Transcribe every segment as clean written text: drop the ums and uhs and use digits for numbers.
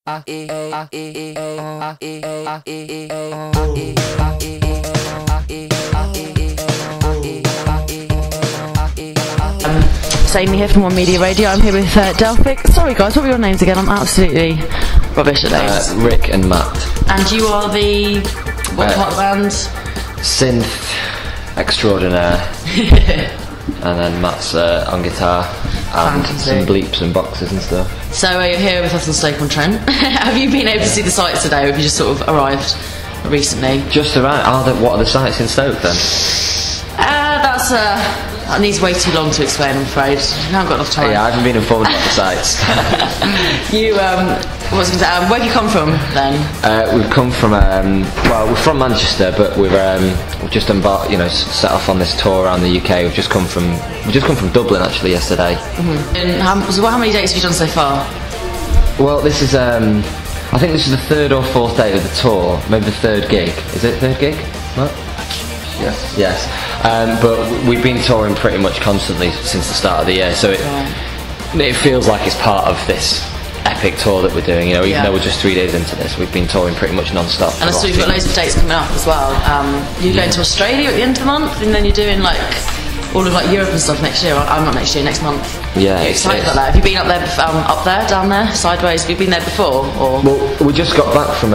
It's Amy here from One Media Radio. I'm here with Delphic. Sorry guys, what were your names again? I'm absolutely rubbish at names. Rick and Matt. And you are the... what part of the band? Synth extraordinaire. And then Matt's on guitar and some bleeps and boxes and stuff. So you're here with us on Stoke-on-Trent. Have you been able to see the sights today, or have you just sort of arrived recently? Just arrived. What are the sights in Stoke then? That needs way too long to explain, I'm afraid. I haven't got enough time. Yeah, I haven't been informed about the sights. Where do you come from then? We've come from, we're from Manchester, but we've just embarked, set off on this tour around the UK. We've just come from Dublin actually yesterday. Mm-hmm. And how many dates have you done so far? Well, this is, I think this is the third or fourth day of the tour, maybe the third gig. Is it third gig? What? Yes. Yes. But we've been touring pretty much constantly since the start of the year, so it feels like it's part of this epic tour that we're doing. Even though we're just 3 days into this, we've been touring pretty much non-stop. And I saw you've got loads of dates coming up as well. You're going to Australia at the end of the month, and then you're doing all of Europe and stuff next year. I'm not next year, next month. Yeah, you're excited about that. Have you been up there, down there, sideways? Have you been there before? Or? Well, we just got back from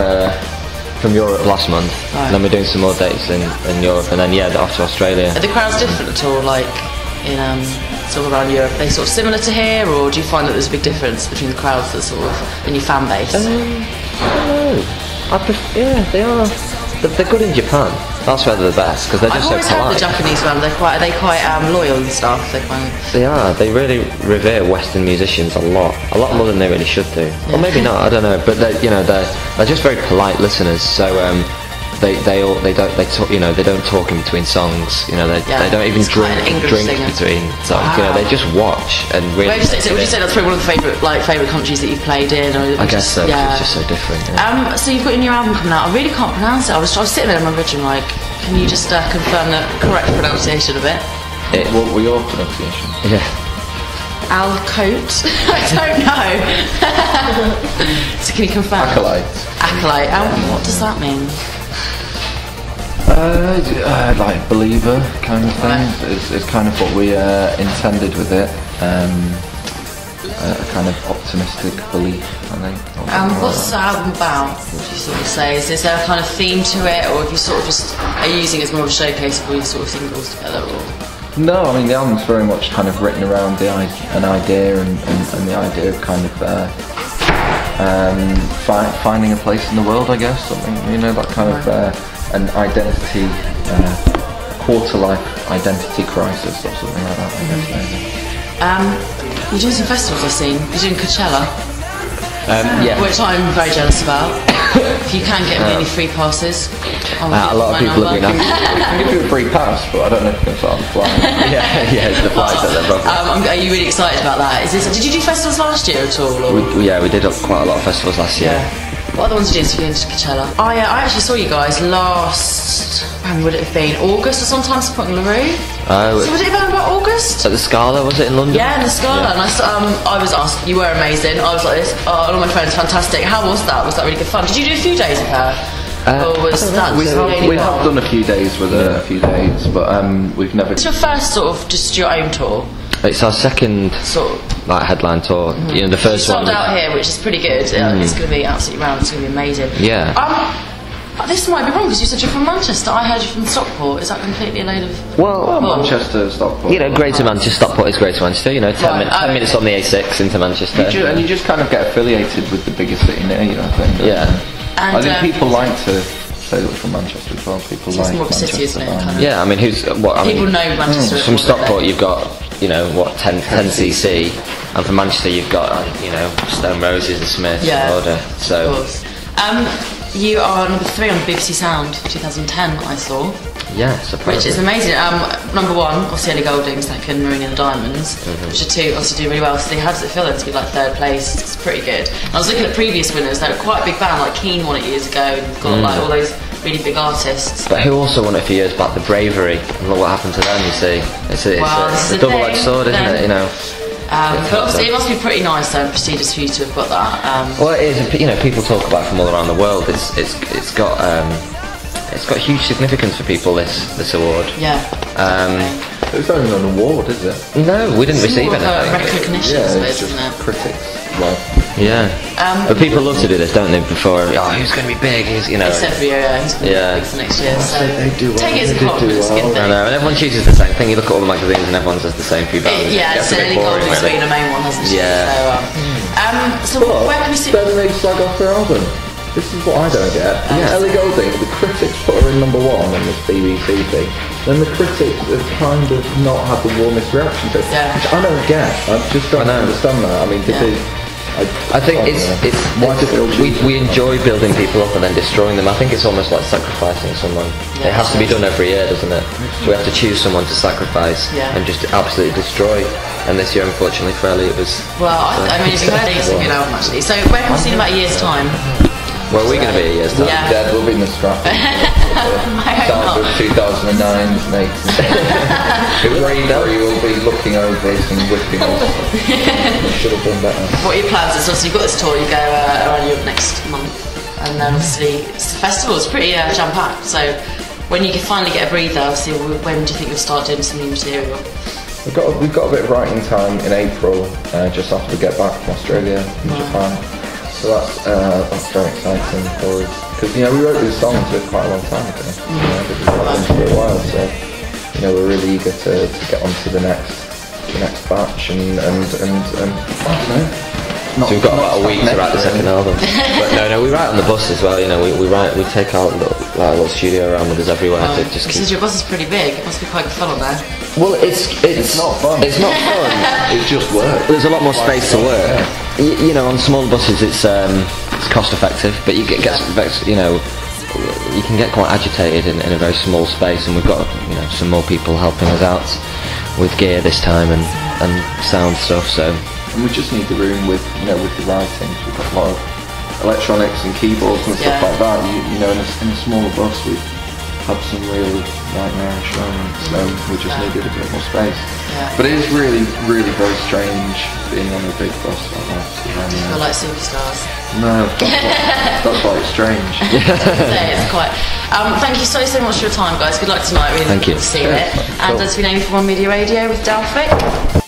Europe last month, and then we're doing some more dates in Europe, and then off to Australia. Are the crowds different at all, in sort of around Europe? Are they sort of similar to here, or do you find that there's a big difference between the crowds that sort of in your fan base? I don't know. They are. They're good in Japan. That's where they're the best, because they're just so polite. I've always heard the Japanese ones. Are they quite loyal and stuff? They are. They really revere Western musicians a lot more than they really should do. Yeah. Or maybe not. I don't know. But they're just very polite listeners. So they don't talk in between songs. They don't even drink between songs. Wow. They just watch and really. Would you say that's probably one of the favourite countries that you've played in? Or I guess so. Yeah. It's just so different. Yeah. So you've got your new album coming out. I really can't pronounce it. I was sitting there in my bedroom can you just confirm the correct pronunciation of it? What were your pronunciation? Yeah. Alcote? I don't know. So can you confirm? Acolyte. Acolyte. What does that mean? Like believer kind of thing. Right. Is kind of what we intended with it. A kind of optimistic belief, I think. What's the album about, would you sort of say? Is there a kind of theme to it, or if you sort of just are using it as more of a showcase for your sort of singles together? Or? No, I mean the album's very much kind of written around an idea and the idea of kind of finding a place in the world, I guess, something, that kind of an identity, quarter-life identity crisis or something like that, I guess, maybe. You're doing some festivals, I've seen. You're doing Coachella. Yeah. Which I'm very jealous about. If you can get me any free passes. A lot of people are doing that. We can give you a free pass, but I don't know if you can start on the fly. yeah, it's the flights that they're problem. Are you really excited about that? Did you do festivals last year at all? Or? We did quite a lot of festivals last year. What other ones did you do into Coachella? I actually saw you guys last, when would it have been? August or sometime, supporting LaRue. So would it have been about August? At the Scala, was it in London? Yeah, in the Scala. Yeah. And I was asked, you were amazing. I was like this, all my friends, fantastic. How was that? Was that really good fun? Did you do a few days with her? Or was that we have done a few days with her, a few days, but we've never... It's your first sort of, just your own tour? It's our second headline tour. Mm-hmm. The first one. Sold out here, which is pretty good. It's going to be absolutely round. It's going to be amazing. Yeah. This might be wrong because you said you're from Manchester. I heard you're from Stockport. Is that completely a load of? Well, Manchester, Stockport. Greater Manchester, Stockport is Greater Manchester. 10 minutes on the A6 into Manchester. And you just kind of get affiliated with the biggest city near you, I think. Yeah. I think people like to say that we're from Manchester as well. People like it's more of a city, isn't it? Kind of. Yeah, I mean, people know Manchester. From Stockport, you've got 10cc, and from Manchester you've got Stone Roses and Smiths and Order. So. Of course. You are number 3 on BBC Sound 2010. I saw. Yeah, surprising. Which is amazing. Number 1, obviously Ellie Goulding. 2nd, Marina and the Diamonds. Which are 2 also do really well. So how does it feel then to be 3rd place? It's pretty good. And I was looking at previous winners. They were quite a big band. Keane won it years ago. And you've got all those really big artists. But who also won it a few years back? The Bravery. And look what happened to them. You see, it's a double-edged sword, isn't it? But obviously, it must be pretty nice though, and prestigious for you to have got that. Well, it is. You know, people talk about it from all around the world. It's got huge significance for people. This award. Yeah. It's not even an award, is it? No, we didn't receive more of a anything. recognition, I suppose, isn't it? Critics. Well, Yeah. But people love to do this, don't they? Before, oh, who's going to be big? Who's, you know. It's every year, who's going to be big for next year. So they do well. take it as a They do compliment. It's a good well. thing. I know, and everyone chooses the same thing. You look at all the magazines and everyone says the same few bands. Yeah, It gets so a bit Ellie boring, Goulding's really. been the main one, hasn't she? Yeah. So but where can we see? then they slag off her album. This is what I don't get. Ellie Goulding, the critics put her in #1 on this BBC thing. Then the critics have kind of not had the warmest reaction to it. Yeah. Which I don't get. I just don't understand that. I mean, this is... I think we enjoy building people up and then destroying them. I think it's almost like sacrificing someone. Yeah, it has to be done every year, doesn't it? We have to choose someone to sacrifice and just absolutely destroy. And this year, unfortunately for Ellie, it was... Well, I mean, you've heard it's a good album actually. So where can we see in about a year's time? Where are we going to be a year's time? Yeah. Dead will be in the strap. I hope Start not. of 2009's mates. Bravery will be looking over us and whipping us. Should have done better. What are your plans? So obviously you've got this tour, you go around Europe next month, and then obviously it's the festival. It's pretty jam-packed. So when you can finally get a breather, obviously, when do you think you'll start doing some new material? We've got a bit of writing time in April, just after we get back from Australia and Japan. So that's very exciting for us. Because, you know, we wrote these songs quite a long time ago. You know, we've been writing for a while, so, you know, we're really eager to get on to the next batch and I don't know. So we've got about a week to write the second album. But no, we write on the bus as well. You know, we take our little studio around with us everywhere to just keep. Since your bus is pretty big, it must be quite good fun on there. Well, it's not fun. It's not fun. It's just work. There's a lot more space to work. You know, on smaller buses, it's cost effective, but you you know, you can get quite agitated in a very small space, and we've got some more people helping us out with gear this time and sound stuff. So. And we just need the room with the writing. We've got a lot of electronics and keyboards and stuff like that. You know, in a smaller bus, we've had some really nightmarish moments, so we just needed a bit more space. Yeah. But it is really, really very strange being on a big bus like that. Feel like superstars. No, that's why it's strange. It's quite. Thank you so much for your time, guys. Good luck tonight. Really Thank you. looking forward to seeing it. And it's been Amy from One Media Radio with Delphic.